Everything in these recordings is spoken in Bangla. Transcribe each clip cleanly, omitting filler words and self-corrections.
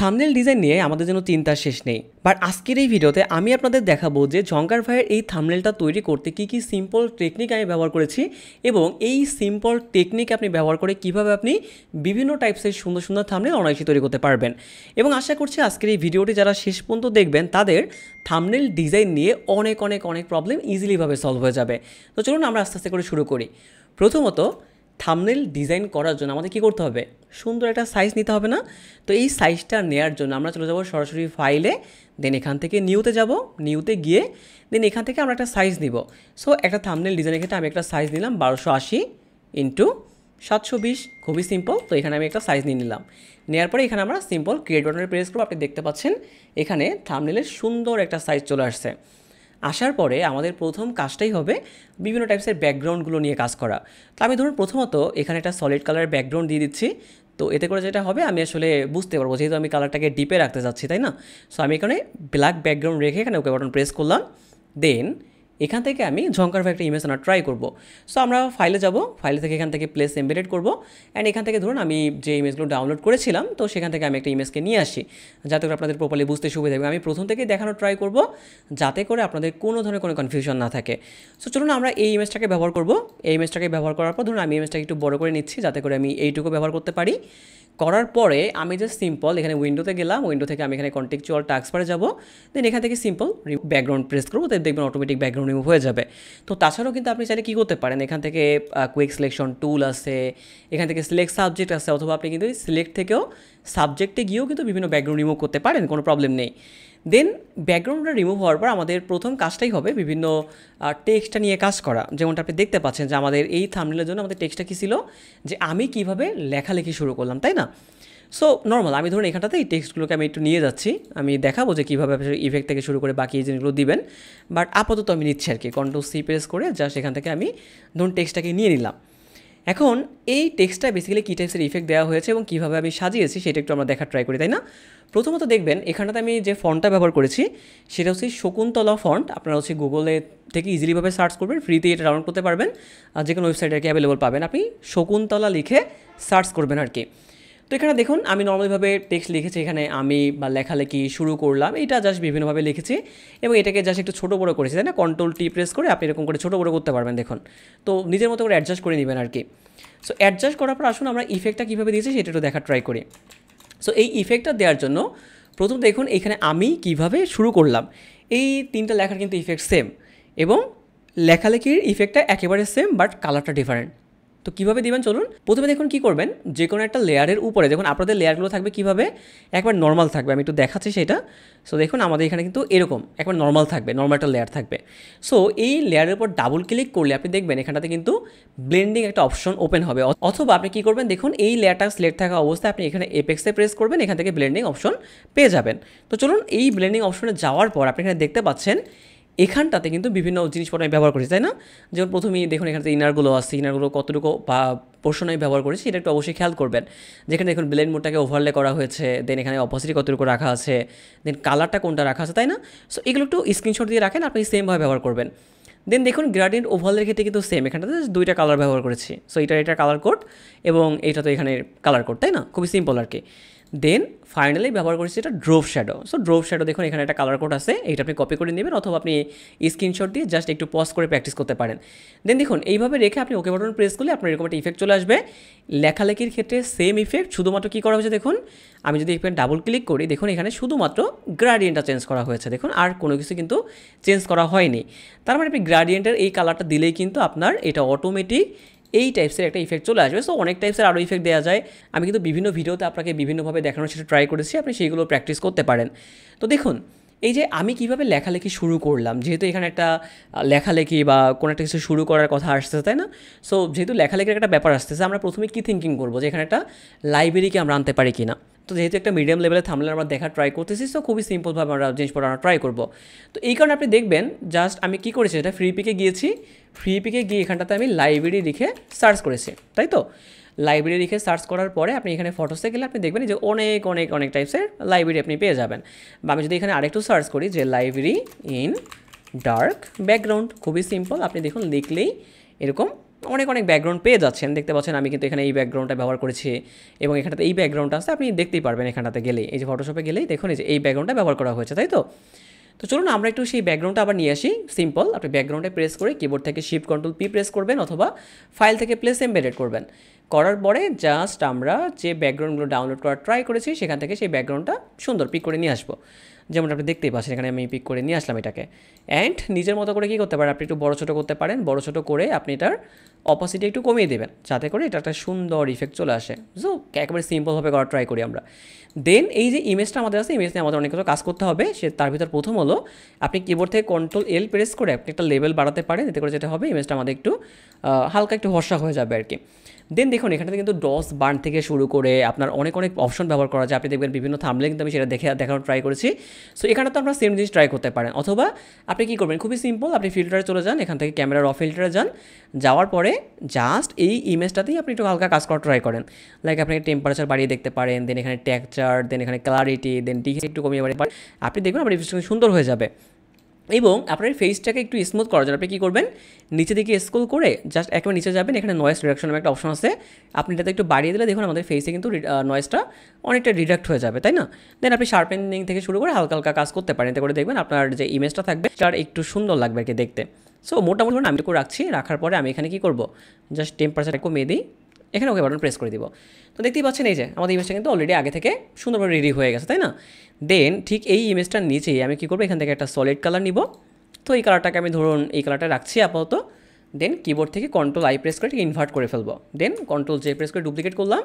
থাম্বনেল ডিজাইন নিয়ে আমাদের জন্য চিন্তার শেষ নেই, বাট আজকের এই ভিডিওতে আমি আপনাদের দেখাবো যে ঝঙ্কার ভাইয়ের এই থাম্বনেলটা তৈরি করতে কি সিম্পল টেকনিক আমি ব্যবহার করেছি এবং এই সিম্পল টেকনিক আপনি ব্যবহার করে কিভাবে আপনি বিভিন্ন টাইপসের সুন্দর সুন্দর থাম্বনেল অনায়াসে তৈরি করতে পারবেন। এবং আশা করছি আজকের এই ভিডিওটি যারা শেষ পর্যন্ত দেখবেন তাদের থাম্বনেল ডিজাইন নিয়ে অনেক প্রবলেম ইজিলিভাবে সলভ হয়ে যাবে। তো চলুন আমরা আস্তে আস্তে করে শুরু করি। প্রথমত থাম্বনেল ডিজাইন করার জন্য আমাদের কী করতে হবে, সুন্দর একটা সাইজ নিতে হবে না? তো এই সাইজটা নেওয়ার জন্য আমরা চলে যাব সরাসরি ফাইলে, দেন এখান থেকে নিউতে যাব, নিউতে গিয়ে দেন এখান থেকে আমরা একটা সাইজ নিব। সো একটা থাম্বনেল ডিজাইনের ক্ষেত্রে আমি একটা সাইজ নিলাম 1280 ইন্টু 720, খুবই সিম্পল। তো এখানে আমি একটা সাইজ নিয়ে নিলাম, নেওয়ার পরে এখানে আমরা সিম্পল ক্রিয়েট বাটনে প্রেস করব। আপনি দেখতে পাচ্ছেন এখানে থাম্বনেলের সুন্দর একটা সাইজ চলে আসছে। আসার পরে আমাদের প্রথম কাজটাই হবে বিভিন্ন টাইপসের ব্যাকগ্রাউন্ডগুলো নিয়ে কাজ করা। তো আমি ধরুন প্রথমত এখানে একটা সলিড কালারের ব্যাকগ্রাউন্ড দিয়ে দিচ্ছি। তো এতে করে যেটা হবে আমি আসলে বুঝতে পারবো, যেহেতু আমি কালারটাকে ডিপে রাখতে যাচ্ছি, তাই না? সো আমি এখানে ব্ল্যাক ব্যাকগ্রাউন্ড রেখে এখানে ওকে বাটন প্রেস করলাম। দেন এখান থেকে আমি ঝঙ্কার ভাই একটা ইমেজ আনার ট্রাই করব। সো আমরা ফাইলে যাব, ফাইল থেকে এখান থেকে প্লেস এমবেডেড করব অ্যান্ড এখান থেকে ধরুন আমি যে ইমেজগুলো ডাউনলোড করেছিলাম তো সেখান থেকে আমি একটা ইমেজকে নিয়ে আসি, যাতে করে আপনাদের প্রপারলি বুঝতে সুবিধা হবে। আমি প্রথম থেকেই দেখানোর ট্রাই করব যাতে করে আপনাদের কোনো ধরনের কোনো কনফিউশন না থাকে। সো চলুন আমরা এই ইমেজটাকে ব্যবহার করব। এই ইমেজটাকে ব্যবহার করার পর ধরুন আমি ইমেজটাকে একটু বড় করে নিচ্ছি যাতে করে আমি এইটুকু ব্যবহার করতে পারি। করার পরে আমি জাস্ট সিম্পল এখানে উইন্ডোতে গেলাম, উইন্ডো থেকে আমি এখানে কন্টেক্সচুয়াল টাস্কবারে যাব, দেন এখান থেকে সিম্পল ব্যাকগ্রাউন্ড প্রেস করবো, তাই দেখবেন অটোমেটিক ব্যাকগ্রাউন্ড রিমুভ হয়ে যাবে। তো তাছাড়াও কিন্তু আপনি চাইলে কী করতে পারেন, এখান থেকে কুইক সিলেকশন টুল আছে, এখান থেকে সিলেক্ট সাবজেক্ট আছে, অথবা আপনি কিন্তু সিলেক্ট থেকেও সাবজেক্টে গিয়েও কিন্তু বিভিন্ন ব্যাকগ্রাউন্ড রিমুভ করতে পারেন, কোনো প্রবলেম নেই। দেন ব্যাকগ্রাউন্ডটা রিমুভ হওয়ার পর আমাদের প্রথম কাজটাই হবে বিভিন্ন টেক্সটটা নিয়ে কাজ করা। যেমনটা আপনি দেখতে পাচ্ছেন যে আমাদের এই থাম্বনেলের জন্য আমাদের টেক্সটটা কী ছিল, যে আমি কীভাবে লেখালেখি শুরু করলাম, তাই না? সো নর্মাল আমি ধরুন এখানটাতে এই টেক্সটগুলোকে আমি একটু নিয়ে যাচ্ছি, আমি দেখাবো যে কীভাবে ইফেক্ট থেকে শুরু করে বাকি এই জিনিসগুলো দিবেন। বাট আপাতত আমি নিচ্ছি আর কি, কন্ট্রোল-C প্রেস করে জাস্ট এখান থেকে আমি ধরুন টেক্সটটাকে নিয়ে নিলাম। এখন এই টেক্সটটা বেসিক্যালি কী টাইপসের ইফেক্ট দেওয়া হয়েছে এবং কীভাবে আমি সাজিয়েছি সেটা একটু আমরা দেখার ট্রাই করি, তাই না? প্রথমত দেখবেন এখানটাতে আমি যে ফন্টটা ব্যবহার করেছি সেটা হচ্ছে শকুন্তলা ফন্ট। আপনারা হচ্ছে গুগলে থেকে ইজিলিভাবে সার্চ করবেন, ফ্রিতে এটা ডাউনলোড করতে পারবেন, আর যে কোনো ওয়েবসাইটে আর কি অ্যাভেলেবল পাবেন। আপনি শকুন্তলা লিখে সার্চ করবেন আর কি। তো এখানে দেখুন আমি নর্মালভাবে টেক্সট লিখেছি, এখানে আমি বা লেখালেখি শুরু করলাম, এটা জাস্ট বিভিন্নভাবে লিখেছি এবং এটাকে জাস্ট একটু ছোটো বড়ো করেছি, তাই না? কন্ট্রোল-T প্রেস করে আপনি এরকম করে ছোটো বড়ো করতে পারবেন, দেখুন। তো নিজের মতো করে অ্যাডজাস্ট করে নেবেন আর কি। সো অ্যাডজাস্ট করার পর আসুন আমরা ইফেক্টটা কীভাবে দিয়েছি সেটা একটু দেখার ট্রাই করি। সো এই ইফেক্টটা দেওয়ার জন্য প্রথম দেখুন এখানে আমি কিভাবে শুরু করলাম, এই তিনটা লেখার কিন্তু ইফেক্ট সেম এবং লেখালেখির ইফেক্টটা একেবারে সেম, বাট কালারটা ডিফারেন্ট। তো কীভাবে দিবেন চলুন। প্রথমে দেখুন কী করবেন, যে কোনো একটা লেয়ারের উপরে দেখুন আপনাদের লেয়ারগুলো থাকবে কীভাবে, একবার নর্মাল থাকবে, আমি একটু দেখাচ্ছি সেটা। সো দেখুন আমাদের এখানে কিন্তু এরকম একবার নর্মাল থাকবে, নর্মাল একটা লেয়ার থাকবে। সো এই লেয়ারের উপর ডাবল ক্লিক করলে আপনি দেখবেন এখানটাতে কিন্তু ব্লেন্ডিং একটা অপশন ওপেন হবে, অথবা আপনি কী করবেন দেখুন এই লেয়ারটা সিলেক্ট থাকা অবস্থায় আপনি এখানে এপেক্সে প্রেস করবেন, এখান থেকে ব্লেন্ডিং অপশন পেয়ে যাবেন। তো চলুন এই ব্লেন্ডিং অপশনে যাওয়ার পর আপনি এখানে দেখতে পাচ্ছেন এখানটাতে কিন্তু বিভিন্ন জিনিসপত্র আমি ব্যবহার করেছি, তাই না? যেমন প্রথমেই দেখুন এখানে ইনারগুলো আছে, ইনারগুলো কতটুকু বা পোর্শন আমি ব্যবহার করেছি এটা একটু অবশ্যই খেয়াল করবেন। যেখানে দেখুন ব্লেন্ড মোডটাকে ওভারলে করা হয়েছে, দেন এখানে অপোসিটি কতটুকু রাখা আছে, দেন কালারটা কোনটা রাখা আছে, তাই না? সো এগুলো একটু স্ক্রিনশট দিয়ে রাখেন, আপনি সেমভাবে ব্যবহার করবেন। দেন দেখুন গ্রেডিয়েন্ট ওভারলের ক্ষেত্রে কিন্তু সেম, এখানটাতে দুইটা কালার ব্যবহার করেছি। সো এটা কালার কোড এবং এটা তো এখানে কালার কোড, তাই না? খুবই সিম্পল আর কি। দেন ফাইনালি ব্যবহার করেছি এটা drop shadow. So drop shadow দেখুন এখানে একটা কালার কোড আছে, এইটা আপনি কপি করে নেবেন অথবা আপনি স্ক্রিনশট দিয়ে জাস্ট একটু পজ করে প্র্যাকটিস করতে পারেন। দেন দেখুন এইভাবে রেখে আপনি ওকে বাটন প্রেস করলে আপনার এরকম একটা ইফেক্ট চলে আসবে। লেখালেখির ক্ষেত্রে সেম ইফেক্ট, শুধুমাত্র কী করা হয়েছে দেখুন, আমি যদি এখানে ডাবল ক্লিক করি দেখুন এখানে শুধুমাত্র গ্রাডিয়েন্টটা চেঞ্জ করা হয়েছে, দেখুন আর কোনো কিছু কিন্তু চেঞ্জ করা হয়নি। তার মানে আপনি গ্রাডিয়েন্টের এই কালারটা দিলেই কিন্তু আপনার এটা অটোমেটিক এই টাইপসের একটা ইফেক্ট চলে আসবে। সো অনেক টাইপসের আরও ইফেক্ট দেওয়া যায়, আমি কিন্তু বিভিন্ন ভিডিওতে আপনাকে বিভিন্নভাবে দেখানোর সেটা ট্রাই করেছি, আপনি সেইগুলো প্র্যাকটিস করতে পারেন। তো দেখুন এই যে আমি কিভাবে লেখালেখি শুরু করলাম, যেহেতু এখানে একটা লেখালেখি বা কোনো একটা কিছু শুরু করার কথা আসতেছে, তাই না? সো যেহেতু লেখালেখির একটা ব্যাপার আসতেছে, আমরা প্রথমে কী থিঙ্কিং করবো যে এখানে একটা লাইব্রেরিকে আমরা আনতে পারি কিনা। তো যেহেতু একটা মিডিয়াম লেভেলে থামলে আমরা দেখার ট্রাই করতেছি, সো খুবই সিম্পলভাবে আমরা জিনিসপত্র আমরা ট্রাই করবো। তো এই কারণে আপনি দেখবেন জাস্ট আমি কী করেছি, এটা ফ্রি পিকে গিয়েছি, ফ্রি পিকে গিয়ে এখানটাতে আমি লাইব্রেরি লিখে সার্চ করেছি, তাই তো? লাইব্রেরি লিখে সার্চ করার পরে আপনি এখানে ফটোসে গেলে আপনি দেখবেন যে অনেক টাইপসের লাইব্রেরি আপনি পেয়ে যাবেন। বা আমি যদি এখানে আরেকটু সার্চ করি যে লাইব্রেরি ইন ডার্ক ব্যাকগ্রাউন্ড, খুবই সিম্পল, আপনি দেখুন লিখলেই এরকম অনেক অনেক ব্যাকগ্রাউন্ড পেয়ে যাচ্ছেন। দেখতে পাচ্ছেন আমি কিন্তু এখানে এই ব্যাকগ্রাউন্ডটা ব্যবহার করেছি এবং এখানটাতে এই ব্যাকগ্রাউন্ডটা আছে, আপনি দেখতেই পারবেন এখানটাতে গেলেই, এই যে ফটোশপে গেলেই দেখুন এই যে এই ব্যাকগ্রাউন্ডটা ব্যবহার করা হয়েছে, তাই তো? তো চলুন আমরা একটু সেই ব্যাকগ্রাউন্ডটা আবার নিয়ে আসি। সিম্পল, আপনি ব্যাকগ্রাউন্ডে প্রেস করে কিবোর্ড থেকে শিফট কন্ট্রোল পি প্রেস করবেন অথবা ফাইল থেকে প্লেস এমবেডেড করবেন। করার পরে জাস্ট আমরা যে ব্যাকগ্রাউন্ডগুলো ডাউনলোড করার ট্রাই করেছি সেখান থেকে সেই ব্যাকগ্রাউন্ডটা সুন্দর পিক করে নিয়ে আসবো। যেমন আপনি দেখতেই পাচ্ছেন এখানে আমি পিক করে নিয়ে আসলাম এটাকে। অ্যান্ড নিজের মতো করে কী করতে পারেন, আপনি একটু বড়ো ছোটো করতে পারেন। বড়ো ছোটো করে আপনি এটার অপাসিটি একটু কমিয়ে দেবেন যাতে করে এটা একটা সুন্দর ইফেক্ট চলে আসে। সো একেবারে সিম্পলভাবে করার ট্রাই করি আমরা। দেন এই যে ইমেজটা আমাদের আছে, ইমেজ নিয়ে আমাদের অনেক কিছু কাজ করতে হবে। সে তার ভিতর প্রথম হলো আপনি কিবোর্ড থেকে কন্ট্রোল এল প্রেস করে আপনি একটা লেভেল বাড়াতে পারেন, এতে করে যেটা হবে ইমেজটা আমাদের একটু হালকা একটু ফর্সা হয়ে যাবে আর কি। দেন দেখুন এখানে কিন্তু ডস বার্ন থেকে শুরু করে আপনার অনেক অনেক অপশন ব্যবহার করা যায়। আপনি দেখবেন বিভিন্ন থাম্বনেল কিন্তু আমি সেটা দেখানোর ট্রাই করেছি। সো এখানে তো আপনারা সেম জিনিস ট্রাই করতে পারেন, অথবা আপনি কী করবেন, খুবই সিম্পল, আপনি ফিল্টারে চলে যান, এখান থেকে ক্যামেরার অফ ফিল্টারে যান, যাওয়ার পরে জাস্ট এই ইমেজটাতেই আপনি একটু হালকা কাজ করার ট্রাই করেন। লাইক আপনি টেম্পারেচার বাড়িয়ে দেখতে পারেন, দেন এখানে টেক্সচার, দেন এখানে ক্লারিটি, দেন ডিগ্রি একটু কমিয়ে বাড়িয়ে পারেন। আপনি দেখবেন আপনার ইমেজটা সুন্দর হয়ে যাবে। এবং আপনার ফেসটাকে একটু স্মুথ করার জন্য আপনি কী করবেন, নিচে দিকে স্ক্রল করে জাস্ট একেবারে নিচে যাবেন, এখানে নয়েজ রিডাকশন নামে একটা অপশন আছে, আপনি এটাতে একটু বাড়িয়ে দিলে দেখুন আমাদের ফেসে কিন্তু নয়েজটা অনেকটা রিডাক্ট হয়ে যাবে, তাই না? দেন আপনি শার্পেনিং থেকে শুরু করে হালকা হালকা কাজ করতে পারেন, এতে করে দেখবেন আপনার যে ইমেজটা থাকবে তার একটু সুন্দর লাগবে আর কি দেখতে। সো মোটামুটি আমি একটু রাখছি, রাখার পরে আমি এখানে কী করবো, জাস্ট টেম্পারেচার কমিয়ে দিই, এখানে ওকে বাটন প্রেস করে দিব। তো দেখতেই পাচ্ছেন এই যে আমাদের ইমেজটা কিন্তু অলরেডি আগে থেকে সুন্দরভাবে রেডি হয়ে গেছে, তাই না? দেন ঠিক এই ইমেজটার নিচেই আমি কী করবো, এখান থেকে একটা সলিড কালার নিব। তো এই কালারটাকে আমি ধরুন এই কালারটা রাখছি আপাতত। দেন কিবোর্ড থেকে কন্ট্রোল আই প্রেস করে ইনভার্ট করে ফেলবো। দেন কন্ট্রোল জে প্রেস করে ডুপ্লিকেট করলাম,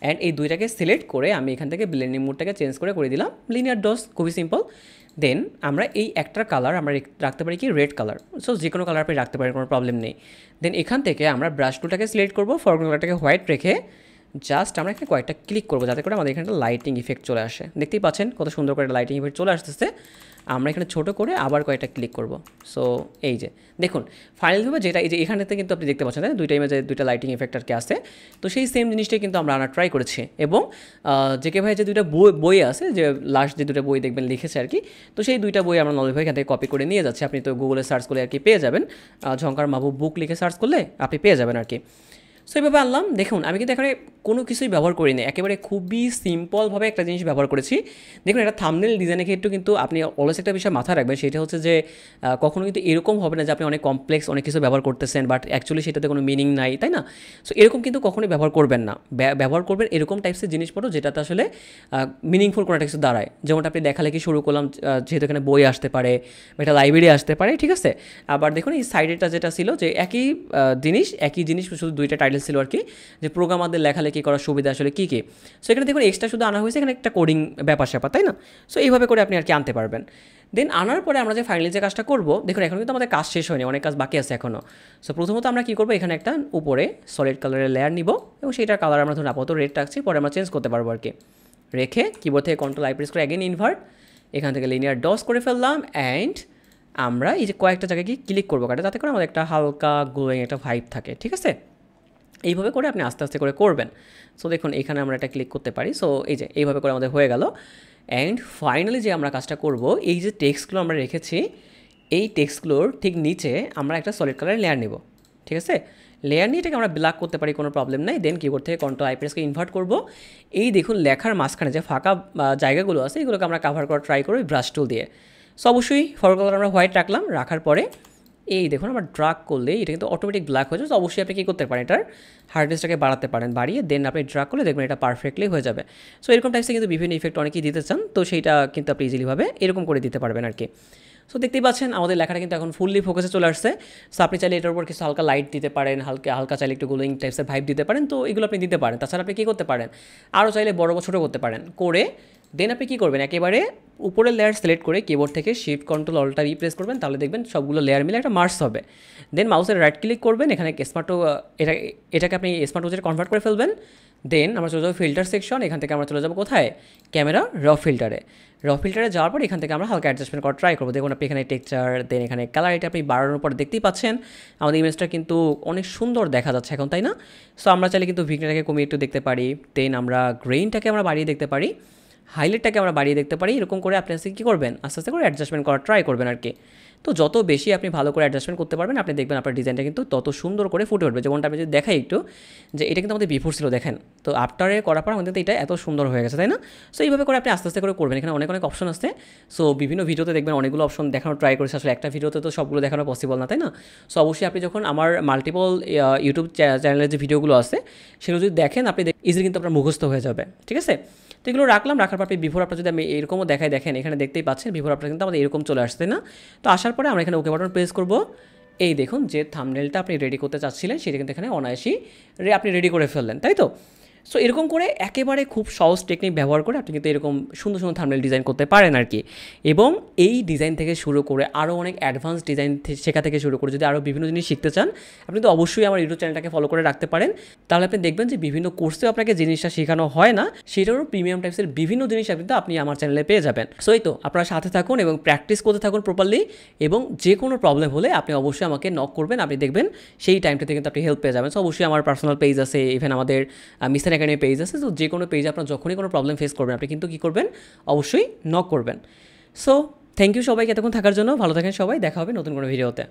অ্যান্ড এই দুইটাকে সিলেক্ট করে আমি এখান থেকে ব্লেন্ডিং মোডটাকে চেঞ্জ করে দিলাম লিনিয়ার ডস, খুবই সিম্পল। দেন আমরা এই একটার কালার আমরা রাখতে পারি কি রেড কালার। সো যে কোনো কালার আপনি রাখতে পারেন, কোনো প্রবলেম নেই। দেন এখান থেকে আমরা ব্রাশ টুলটাকে সিলেক্ট করবো, ফরগ্রাউন্ড কালারটাকে হোয়াইট রেখে জাস্ট আমরা এখানে কয়েকটা ক্লিক করবো যাতে করে আমাদের এখানে লাইটিং ইফেক্ট চলে আসে। দেখতেই পাচ্ছেন কত সুন্দর করে লাইটিং ইফেক্ট চলে আসতেছে। আমরা এখানে ছোটো করে আবার কয়েকটা ক্লিক করব। সো এই যে দেখুন ফাইনালভাবে যেটা এই যে এখানেতে কিন্তু আপনি দেখতে পাচ্ছেন দুইটা ইমেজে দুইটা লাইটিং ইফেক্ট আর কি আছে। তো সেই সেম জিনিসটাই কিন্তু আমরা আনার ট্রাই করেছি। এবং জেকে ভাই যে দুইটা বই আছে, যে লাস্ট যে দুটো বই দেখবেন লিখেছে আর কি, তো সেই দুইটা বই আমরা নলেজ ভাই এখান থেকে কপি করে নিয়ে যাচ্ছি। আপনি তো গুগলে সার্চ করলে আর কি পেয়ে যাবেন, ঝঙ্কার মাহবুব বুক লিখে সার্চ করলে আপনি পেয়ে যাবেন আর কি। সো এইভাবে আনলাম। দেখুন আমি কিন্তু এখানে কোনো কিছুই ব্যবহার করিনি, একেবারে খুবই সিম্পলভাবে একটা জিনিস ব্যবহার করেছি। দেখুন এটা থাম্বনেল ডিজাইনের ক্ষেত্রে কিন্তু আপনি অলওয়েজ একটা বিষয় মাথায় রাখবেন, সেটা হচ্ছে যে কখনো কিন্তু এরকম হবে না যে আপনি অনেক কমপ্লেক্স অনেক কিছু ব্যবহার করতেছেন বাট অ্যাকচুয়ালি সেটাতে কোনো মিনিং নাই, তাই না? সো এরকম কিন্তু কখনোই ব্যবহার করবেন না। ব্যবহার করবেন এরকম টাইপসের জিনিসপত্র যেটাতে আসলে মিনিংফুল কোনো একটা কিছু দাঁড়ায়। যেমনটা আপনি দেখালেখি শুরু করলাম, যেহেতু এখানে বই আসতে পারে, এটা লাইব্রেরি আসতে পারে, ঠিক আছে? আবার দেখুন এই সাইডেটা যেটা ছিল যে একই জিনিস শুধু দুইটা টাইটেল ছিল আর কি, যে প্রোগ্রামারদের লেখালেখি করার সুবিধা আসলে কী কী। সো এখানে দেখুন এক্সট্রা শুধু আনা হয়েছে, এখানে একটা কোডিং ব্যাপার স্যাপার, তাই না? সো এইভাবে করে আপনি আর কি আনতে পারবেন। দেন আনার পরে আমরা যে ফাইনালি যে কাজটা করবো, দেখুন এখন কিন্তু আমাদের কাজ শেষ হয়নি, অনেক কাজ বাকি আছে এখনও। সো প্রথমত আমরা কী করবো, এখানে একটা উপরে সলিড কালারের লেয়ার নিব এবং সেইটার কালার আমরা ধরুন আপাতত রেড রাখছি, পরে আমরা চেঞ্জ করতে পারবো আর কি। রেখে কিবোর্ড থেকে কন্ট্রোল আই প্রেস করে অ্যাগেন ইনভার্ট, এখান থেকে লিনিয়ার ডস করে ফেললাম। অ্যান্ড আমরা এই যে কয়েকটা জায়গায় কি ক্লিক করবো কাটে, তাতে করে আমাদের একটা হালকা গ্লোয়িং একটা ভাইব থাকে, ঠিক আছে? এইভাবে করে আপনি আস্তে আস্তে করে করবেন। সো দেখুন এখানে আমরা এটা ক্লিক করতে পারি। সো এই যে এইভাবে করে আমাদের হয়ে গেল। অ্যান্ড ফাইনালি যে আমরা কাজটা করব, এই যে টেক্সটগুলো আমরা রেখেছি, এই টেক্সটগুলোর ঠিক নিচে আমরা একটা সলিড কালার লেয়ার নেব, ঠিক আছে? লেয়ার নিয়ে এটাকে আমরা ব্ল্যাক করতে পারি, কোনো প্রবলেম নাই। দেন কিবোর্ড থেকে কন্ট্রোল আই প্রেসকে ইনভার্ট করব। এই দেখুন লেখার মাঝখানে যে ফাঁকা জায়গাগুলো আছে এগুলোকে আমরা কাভার করার ট্রাই করব ব্রাশ টুল দিয়ে। সো অবশ্যই ফরওয়ার্ড কালার আমরা হোয়াইট রাখলাম, রাখার পরে এই দেখুন আমরা ড্রাগ করলে এটা কিন্তু অটোমেটিক ব্ল্যাক হয়ে যাবে। তো অবশ্যই আপনি কী করতে পারেন, এটার হার্ডনেসটাকে বাড়াতে পারেন, বাড়িয়ে দেন আপনি ড্রাগ করলে দেখবেন এটা পারফেক্টলি হয়ে যাবে। সো এরকম টাইপসে কিন্তু বিভিন্ন ইফেক্ট অনেকেই দিতে চান, তো সেইটা কিন্তু আপনি ইজিলিভাবে এরকম করে দিতে পারবেন আর কি। সো দেখতেই পাচ্ছেন আমাদের লেখাটা কিন্তু এখন ফুললি ফোকাসে চলে আসছে। সো আপনি চাইলে এটার উপর কিছু হালকা লাইট দিতে পারেন, হালকা চাইলে একটু গ্লোয়িং টাইপসের ভাইব দিতে পারেন, তো এগুলো আপনি দিতে পারেন। তাছাড়া আপনি কী করতে পারেন, আরও চাইলে বড় ছোটো করতে পারেন, করে দেন আপনি কী করবেন, একেবারে উপরের লেয়ার সিলেক্ট করে কিবোর্ড থেকে shift control alt E press করবেন, তাহলে দেখবেন সবগুলো লেয়ার মিলে একটা মার্জ হবে। দেন মাউসের রাইট ক্লিক করবেন, এখানে স্মার্ট এটাকে আপনি স্মার্ট ওজে কনভার্ট করে ফেলবেন। দেন আমরা চলে যাবো ফিল্টার সেকশন, এখান থেকে আমরা চলে যাবো কোথায়, ক্যামেরা র ফিল্টারে যাওয়ার পর এখান থেকে আমরা হালকা অ্যাডজাস্টমেন্ট করা ট্রাই করবো। দেখুন আপনি এখানে টেক্সচার, দেন এখানে কালার, এটা আপনি বাড়ানোর পর দেখতেই পাচ্ছেন আমাদের ইমেজটা কিন্তু অনেক সুন্দর দেখা যাচ্ছে এখন, তাই না? সো আমরা চাইলে কিন্তু ভিগনেটাকে কমিয়ে একটু দেখতে পারি, দেন আমরা গ্রেইনটাকে আমরা বাড়িয়ে দেখতে পারি, হাইলাইটটাকে আমরা বাড়িয়ে দেখতে পারি। এরকম করে আপনি আজকে কী করবেন, আস্তে আস্তে করে অ্যাডজাস্টমেন্ট করার ট্রাই করবেন আর কি। তো যত বেশি আপনি ভালো করে অ্যাডজাস্টমেন্ট করতে পারবেন, আপনি দেখবেন আপনার ডিজাইনটা কিন্তু তত সুন্দর করে ফুটে উঠবে। যেমনটা আমি যদি দেখাই একটু, যে এটা কিন্তু আমাদের বিফোর ছিল দেখেন, তো আফটারে করার পর আমাদের এটা এত সুন্দর হয়ে গেছে, তাই না? সো এইভাবে করে আপনি আস্তে আস্তে করে করবেন। এখানে অনেক অনেক অপশন আছে। সো বিভিন্ন ভিডিওতে দেখবেন অনেকগুলো অপশন দেখানোর ট্রাই করেছে, আসলে একটা ভিডিওতে তো সবগুলো দেখানো পসিবল না, তাই না? সো অবশ্যই আপনি যখন আমার মাল্টিপল ইউটিউব চ্যানেলের যে ভিডিওগুলো আছে সেগুলো যদি দেখেন, আপনি ইজিলি কিন্তু আপনার মুখস্থ হয়ে যাবে, ঠিক আছে? তো এগুলো রাখলাম, রাখার পর আপনি বিফোর আপনার যদি আমি এরকমও দেখাই, দেখেন এখানে দেখতেই পাচ্ছেন বিফোর আপনার কিন্তু আমাদের এরকম চলে আসছে না? তো আসার পরে আমরা এখানে ওকে বাটন প্রেস করব। এই দেখুন যে থাম্বনেলটা আপনি রেডি করতে চাচ্ছিলেন সেটা কিন্তু এখানে অনায়াসই আপনি রেডি করে ফেললেন, তাই তো? সো এরকম করে একেবারে খুব সহজ টেকনিক ব্যবহার করে আপনি কিন্তু এরকম সুন্দর সুন্দর থাম্বনেল ডিজাইন করতে পারেন আর কি। এবং এই ডিজাইন থেকে শুরু করে আরও অনেক অ্যাডভান্স ডিজাইন শেখা থেকে শুরু করে যদি আরও বিভিন্ন জিনিস শিখতে চান, আপনি তো অবশ্যই আমার ইউটিউব চ্যানেলটাকে ফলো করে রাখতে পারেন। তাহলে আপনি দেখবেন যে বিভিন্ন কোর্সেও আপনাকে জিনিসটা শেখানো হয় না, সেটারও প্রিমিয়াম টাইপসের বিভিন্ন জিনিস কিন্তু আপনি আমার চ্যানেলে পেয়ে যাবেন। সো এই তো আপনারা সাথে থাকুন এবং প্র্যাকটিস করতে থাকুন প্রপারলি, এবং যে কোনো প্রবলেম হলে আপনি অবশ্যই আমাকে নক করবেন, আপনি দেখবেন সেই টাইমটাতে কিন্তু আপনি হেল্প পেয়ে যাবেন। সো অবশ্যই আমার পার্সোনাল পেজ আছে, ইভেন আমাদের মিস্টার একাডেমি পেজ আছে। তো যে কোনো পেজে আপনার যখনই কোনো প্রবলেম ফেস করবেন, আপনি কিন্তু কী করবেন, অবশ্যই নক করবেন। সো থ্যাংক ইউ সবাইকে এতক্ষণ থাকার জন্য। ভালো থাকেন সবাই, দেখা হবে নতুন কোনো ভিডিওতে।